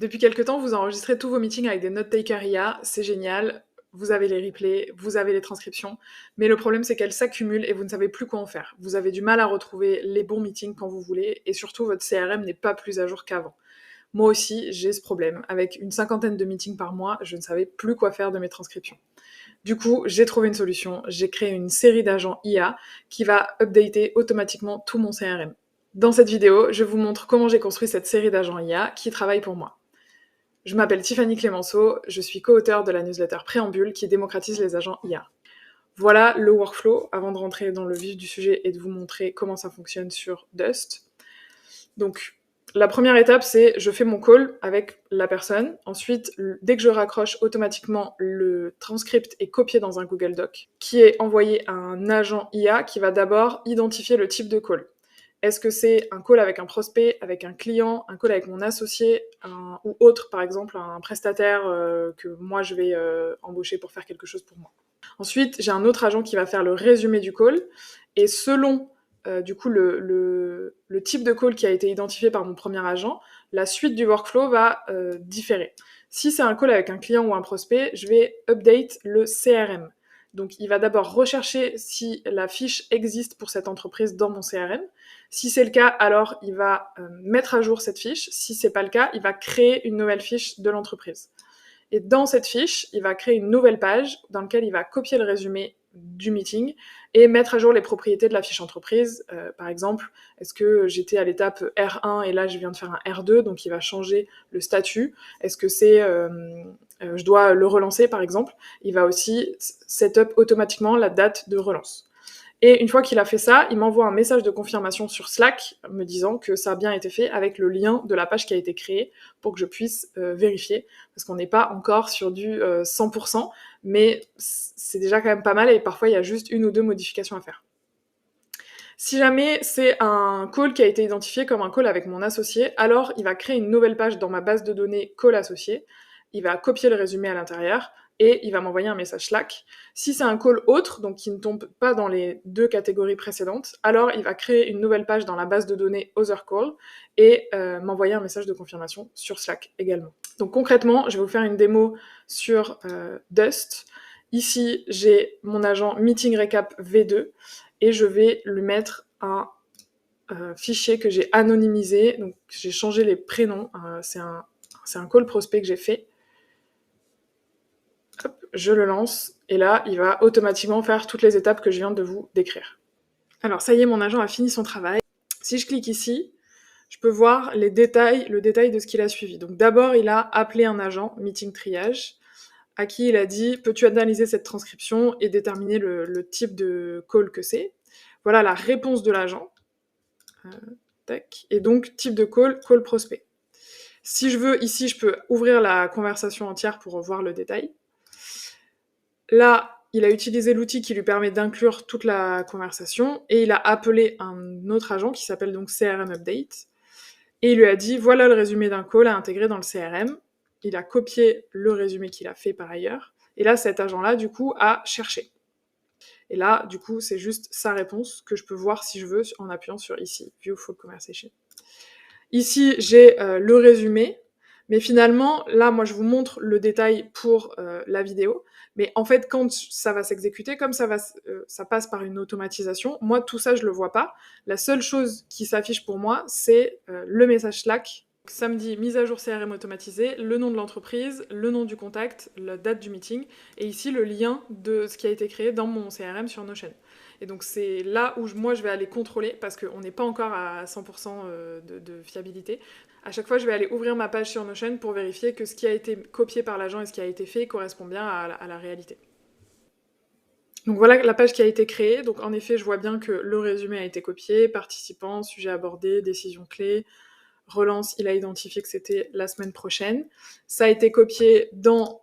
Depuis quelque temps, vous enregistrez tous vos meetings avec des note-takers IA, c'est génial, vous avez les replays, vous avez les transcriptions, mais le problème c'est qu'elles s'accumulent et vous ne savez plus quoi en faire. Vous avez du mal à retrouver les bons meetings quand vous voulez, et surtout votre CRM n'est pas plus à jour qu'avant. Moi aussi, j'ai ce problème. Avec une cinquantaine de meetings par mois, je ne savais plus quoi faire de mes transcriptions. Du coup, j'ai trouvé une solution, j'ai créé une série d'agents IA qui va updater automatiquement tout mon CRM. Dans cette vidéo, je vous montre comment j'ai construit cette série d'agents IA qui travaillent pour moi. Je m'appelle Tiffany Clémenceau, je suis co-auteure de la newsletter Préambule qui démocratise les agents IA. Voilà le workflow avant de rentrer dans le vif du sujet et de vous montrer comment ça fonctionne sur Dust. Donc, la première étape, c'est je fais mon call avec la personne. Ensuite, dès que je raccroche, automatiquement, le transcript est copié dans un Google Doc qui est envoyé à un agent IA qui va d'abord identifier le type de call. Est-ce que c'est un call avec un prospect, avec un client, un call avec mon associé, ou autre, par exemple, un prestataire que moi je vais embaucher pour faire quelque chose pour moi. Ensuite, j'ai un autre agent qui va faire le résumé du call, et selon du coup le type de call qui a été identifié par mon premier agent, la suite du workflow va différer. Si c'est un call avec un client ou un prospect, je vais update le CRM. Donc il va d'abord rechercher si la fiche existe pour cette entreprise dans mon CRM. Si c'est le cas, alors il va mettre à jour cette fiche. Si c'est pas le cas, il va créer une nouvelle fiche de l'entreprise. Et dans cette fiche, il va créer une nouvelle page dans laquelle il va copier le résumé du meeting et mettre à jour les propriétés de la fiche entreprise. Par exemple, est-ce que j'étais à l'étape R1 et là je viens de faire un R2, donc il va changer le statut. Est-ce que c'est je dois le relancer par exemple. Il va aussi set up automatiquement la date de relance. Et une fois qu'il a fait ça, il m'envoie un message de confirmation sur Slack me disant que ça a bien été fait avec le lien de la page qui a été créée pour que je puisse vérifier. Parce qu'on n'est pas encore sur du 100%, mais c'est déjà quand même pas mal et parfois il y a juste une ou deux modifications à faire. Si jamais c'est un call qui a été identifié comme un call avec mon associé, alors il va créer une nouvelle page dans ma base de données call associé, il va copier le résumé à l'intérieur, et il va m'envoyer un message Slack. Si c'est un call autre, donc qui ne tombe pas dans les deux catégories précédentes, alors il va créer une nouvelle page dans la base de données Other Call et m'envoyer un message de confirmation sur Slack également. Donc concrètement, je vais vous faire une démo sur Dust. Ici, j'ai mon agent Meeting Recap V2 et je vais lui mettre un fichier que j'ai anonymisé. Donc j'ai changé les prénoms. C'est un call prospect que j'ai fait. Hop, je le lance, et là, il va automatiquement faire toutes les étapes que je viens de vous décrire. Alors, ça y est, mon agent a fini son travail. Si je clique ici, je peux voir le détail de ce qu'il a suivi. Donc d'abord, il a appelé un agent, Meeting Triage, à qui il a dit « Peux-tu analyser cette transcription et déterminer le type de call que c'est ?» Voilà la réponse de l'agent. Et donc, type de call, call prospect. Si je veux, ici, je peux ouvrir la conversation entière pour voir le détail. Là, il a utilisé l'outil qui lui permet d'inclure toute la conversation et il a appelé un autre agent qui s'appelle donc CRM Update et il lui a dit voilà le résumé d'un call à intégrer dans le CRM. Il a copié le résumé qu'il a fait par ailleurs et là cet agent-là du coup a cherché. Et là du coup c'est juste sa réponse que je peux voir si je veux en appuyant sur ici, View Full Conversation. Ici j'ai le résumé. Mais finalement, là, moi, je vous montre le détail pour la vidéo. Mais en fait, quand ça va s'exécuter, comme ça passe par une automatisation, moi, tout ça, je le vois pas. La seule chose qui s'affiche pour moi, c'est le message Slack. Samedi, mise à jour CRM automatisée, le nom de l'entreprise, le nom du contact, la date du meeting, et ici, le lien de ce qui a été créé dans mon CRM sur Notion. Et donc c'est là où moi je vais aller contrôler, parce qu'on n'est pas encore à 100% de fiabilité. À chaque fois, je vais aller ouvrir ma page sur Notion pour vérifier que ce qui a été copié par l'agent et ce qui a été fait correspond bien à la réalité. Donc voilà la page qui a été créée. Donc en effet, je vois bien que le résumé a été copié, participants, sujet abordé, décision clé, relance, il a identifié que c'était la semaine prochaine. Ça a été copié dans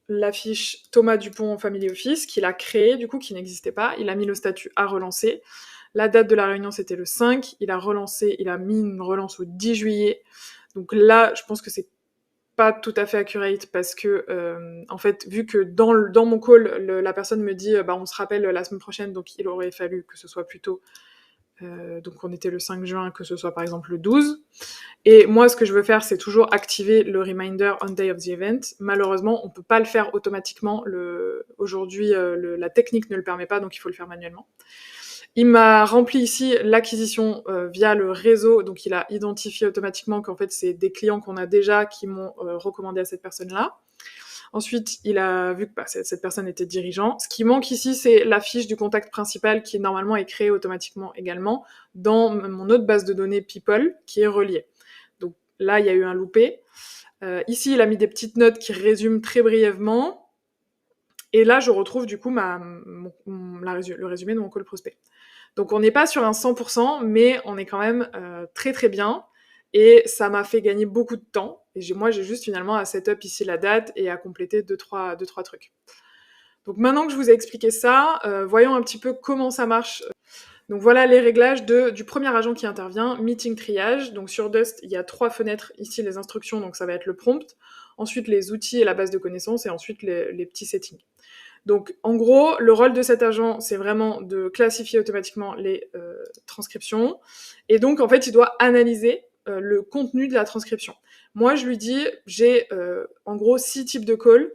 la fiche Thomas Dupont Family Office, qu'il a créé, du coup, qui n'existait pas. Il a mis le statut à relancer. La date de la réunion, c'était le 5. Il a mis une relance au 10 juillet. Donc là, je pense que c'est pas tout à fait accurate parce que, en fait, vu que dans mon call, la personne me dit, on se rappelle la semaine prochaine, donc il aurait fallu que ce soit plutôt donc on était le 5 juin, que ce soit par exemple le 12. Et moi, ce que je veux faire, c'est toujours activer le reminder on day of the event. Malheureusement, on peut pas le faire automatiquement. Aujourd'hui, la technique ne le permet pas, donc il faut le faire manuellement. Il m'a rempli ici l'acquisition via le réseau, donc il a identifié automatiquement qu'en fait c'est des clients qu'on a déjà qui m'ont recommandé à cette personne-là. Ensuite, il a vu que cette personne était dirigeant. Ce qui manque ici, c'est la fiche du contact principal qui normalement est créée automatiquement également dans mon autre base de données People qui est reliée. Donc là, il y a eu un loupé. Ici, il a mis des petites notes qui résument très brièvement. Et là, je retrouve du coup le résumé de mon call prospect. Donc on n'est pas sur un 100%, mais on est quand même très très bien. Et ça m'a fait gagner beaucoup de temps. Et moi, j'ai juste finalement à setup ici la date et à compléter deux, trois trucs. Donc maintenant que je vous ai expliqué ça, voyons un petit peu comment ça marche. Donc voilà les réglages du premier agent qui intervient, meeting triage. Donc sur Dust, il y a 3 fenêtres, ici les instructions, donc ça va être le prompt, ensuite les outils et la base de connaissances, et ensuite les petits settings. Donc en gros, le rôle de cet agent, c'est vraiment de classifier automatiquement les transcriptions, et donc en fait, il doit analyser le contenu de la transcription. Moi, je lui dis, j'ai en gros 6 types de call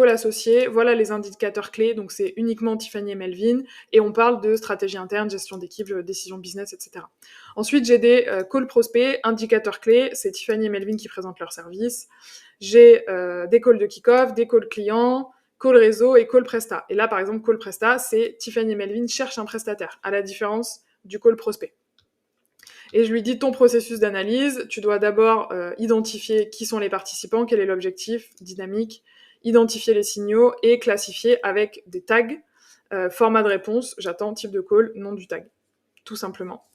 associés, voilà les indicateurs clés, donc c'est uniquement Tiffany et Melvin, et on parle de stratégie interne, gestion d'équipe, décision business, etc. Ensuite, j'ai des call prospects, indicateurs clés, c'est Tiffany et Melvin qui présentent leurs services. J'ai des calls de kick-off, des calls clients, call réseau et call presta. Et là, par exemple, call presta, c'est Tiffany et Melvin cherchent un prestataire, à la différence du call prospect. Et je lui dis, ton processus d'analyse, tu dois d'abord identifier qui sont les participants, quel est l'objectif, dynamique, identifier les signaux et classifier avec des tags, format de réponse, j'attends type de call, nom du tag, tout simplement.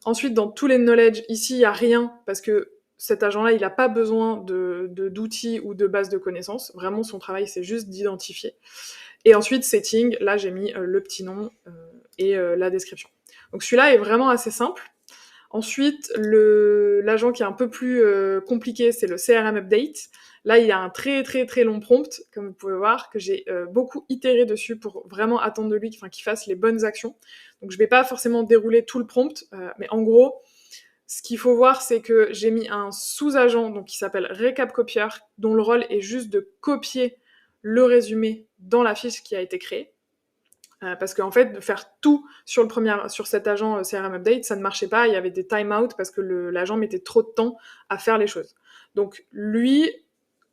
Ensuite, dans tous les knowledge, ici, il n'y a rien, parce que cet agent-là, il n'a pas besoin d'outils ou de bases de connaissances. Vraiment, son travail, c'est juste d'identifier. Et ensuite, setting, là, j'ai mis le petit nom et la description. Donc celui-là est vraiment assez simple. Ensuite, l'agent qui est un peu plus compliqué, c'est le CRM Update. Là, il y a un très très très long prompt, comme vous pouvez voir, que j'ai beaucoup itéré dessus pour vraiment attendre de lui qu'il fasse les bonnes actions. Donc je vais pas forcément dérouler tout le prompt, mais en gros, ce qu'il faut voir, c'est que j'ai mis un sous-agent donc qui s'appelle Recap Copier, dont le rôle est juste de copier le résumé dans la fiche qui a été créée. Parce qu'en fait, de faire tout sur cet agent CRM Update, ça ne marchait pas, il y avait des time-out parce que l'agent mettait trop de temps à faire les choses. Donc lui,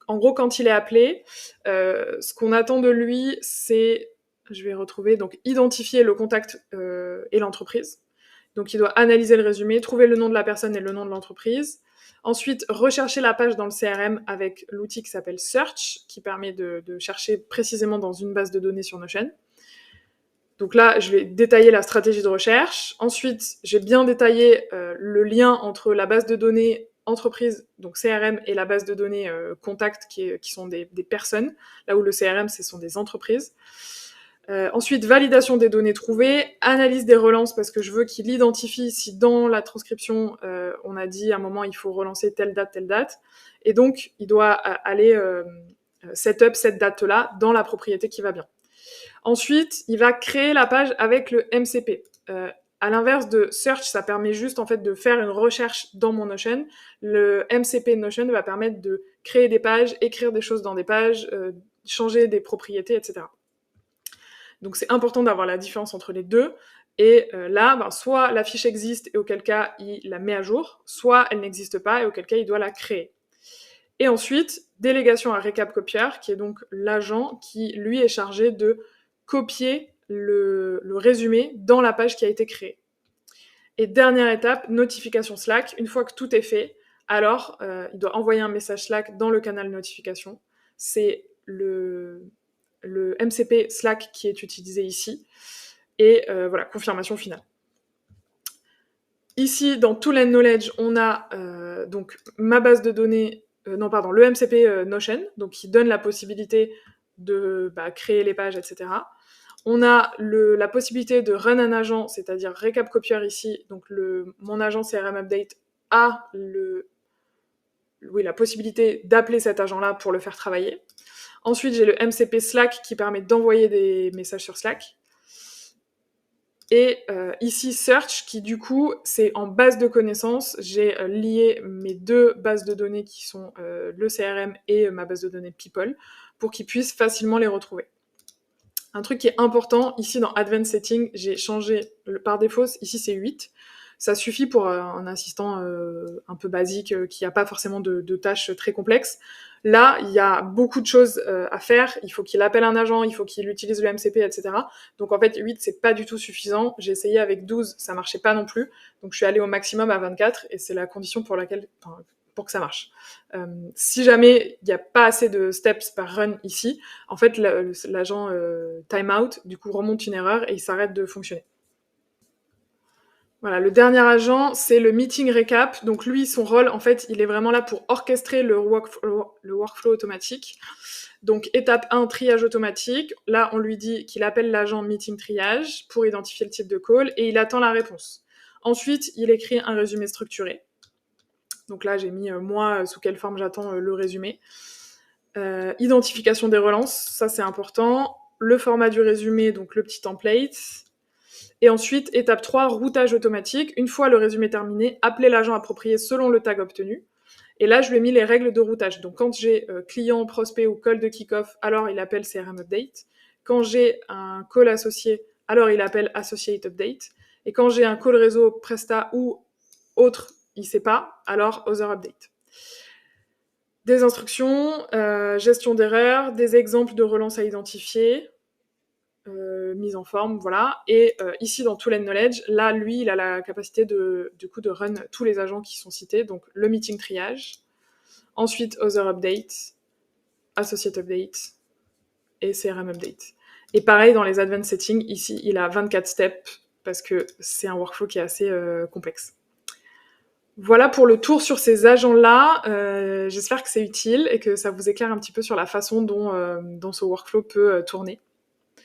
en gros, quand il est appelé, ce qu'on attend de lui, c'est, je vais retrouver, donc identifier le contact et l'entreprise. Donc il doit analyser le résumé, trouver le nom de la personne et le nom de l'entreprise. Ensuite, rechercher la page dans le CRM avec l'outil qui s'appelle Search, qui permet de chercher précisément dans une base de données sur Notion. Donc là, je vais détailler la stratégie de recherche. Ensuite, j'ai bien détaillé le lien entre la base de données entreprise, donc CRM, et la base de données contact, qui sont des personnes, là où le CRM, ce sont des entreprises. Ensuite, validation des données trouvées, analyse des relances, parce que je veux qu'il identifie si dans la transcription, on a dit à un moment, il faut relancer telle date, et donc il doit aller setup cette date-là dans la propriété qui va bien. Ensuite, il va créer la page avec le MCP. À l'inverse de Search, ça permet juste en fait de faire une recherche dans mon Notion. Le MCP Notion va permettre de créer des pages, écrire des choses dans des pages, changer des propriétés, etc. Donc c'est important d'avoir la différence entre les deux. Et là, soit la fiche existe et auquel cas il la met à jour, soit elle n'existe pas et auquel cas il doit la créer. Et ensuite, délégation à Recap Copier, qui est donc l'agent qui, lui, est chargé de copier le résumé dans la page qui a été créée. Et dernière étape, notification Slack. Une fois que tout est fait, alors il doit envoyer un message Slack dans le canal notification. C'est le MCP Slack qui est utilisé ici. Et voilà, confirmation finale. Ici, dans Tool and Knowledge, on a donc ma base de données, le MCP Notion, donc qui donne la possibilité de créer les pages, etc. On a la possibilité de run un agent, c'est-à-dire Recap Copier ici, donc mon agent CRM Update a la possibilité d'appeler cet agent-là pour le faire travailler. Ensuite, j'ai le MCP Slack qui permet d'envoyer des messages sur Slack. Et ici Search, qui du coup, c'est en base de connaissances. J'ai lié mes 2 bases de données qui sont le CRM et ma base de données People, pour qu'ils puissent facilement les retrouver. Un truc qui est important, ici dans Advanced Settings, j'ai changé par défaut, ici c'est 8. Ça suffit pour un assistant un peu basique qui n'a pas forcément de tâches très complexes. Là, il y a beaucoup de choses à faire. Il faut qu'il appelle un agent, il faut qu'il utilise le MCP, etc. Donc en fait, 8, c'est pas du tout suffisant. J'ai essayé avec 12, ça marchait pas non plus. Donc je suis allée au maximum à 24 et c'est la condition pour laquelle, pour que ça marche. Si jamais il n'y a pas assez de steps par run ici, en fait, l'agent timeout, du coup, remonte une erreur et il s'arrête de fonctionner. Voilà, le dernier agent, c'est le meeting recap. Donc lui, son rôle, en fait, il est vraiment là pour orchestrer le workflow automatique. Donc étape 1, triage automatique. Là, on lui dit qu'il appelle l'agent meeting triage pour identifier le type de call et il attend la réponse. Ensuite, il écrit un résumé structuré. Donc là, j'ai mis moi, sous quelle forme j'attends le résumé. Identification des relances, ça c'est important. Le format du résumé, donc le petit template. Et ensuite, étape 3, routage automatique. Une fois le résumé terminé, appelez l'agent approprié selon le tag obtenu. Et là, je lui ai mis les règles de routage. Donc quand j'ai client, prospect ou call de kick-off, alors il appelle CRM Update. Quand j'ai un call associé, alors il appelle Associate Update. Et quand j'ai un call réseau, Presta ou autre, il ne sait pas, alors Other Update. Des instructions, gestion d'erreurs, des exemples de relance à identifier, mise en forme, voilà. Et ici, dans Tool and Knowledge, là, lui, il a la capacité du coup, de run tous les agents qui sont cités, donc le meeting triage, ensuite Other Update, Associate Update et CRM Update. Et pareil, dans les Advanced Settings, ici, il a 24 steps, parce que c'est un workflow qui est assez complexe. Voilà pour le tour sur ces agents-là. J'espère que c'est utile et que ça vous éclaire un petit peu sur la façon dont ce workflow peut tourner.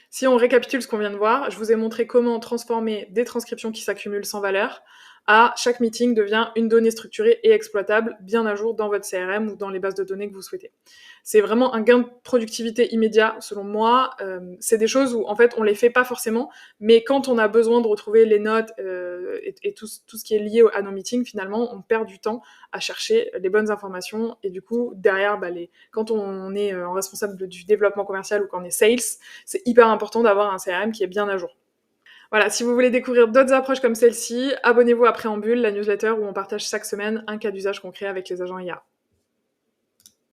Si on récapitule ce qu'on vient de voir, je vous ai montré comment transformer des transcriptions qui s'accumulent sans valeur à chaque meeting devient une donnée structurée et exploitable, bien à jour dans votre CRM ou dans les bases de données que vous souhaitez. C'est vraiment un gain de productivité immédiat, selon moi. C'est des choses où, en fait, on les fait pas forcément, mais quand on a besoin de retrouver les notes et tout ce qui est lié à nos meetings, finalement, on perd du temps à chercher les bonnes informations. Et du coup, derrière, quand on est en responsable du développement commercial ou quand on est sales, c'est hyper important d'avoir un CRM qui est bien à jour. Voilà, si vous voulez découvrir d'autres approches comme celle-ci, abonnez-vous à Préambule, la newsletter où on partage chaque semaine un cas d'usage concret avec les agents IA.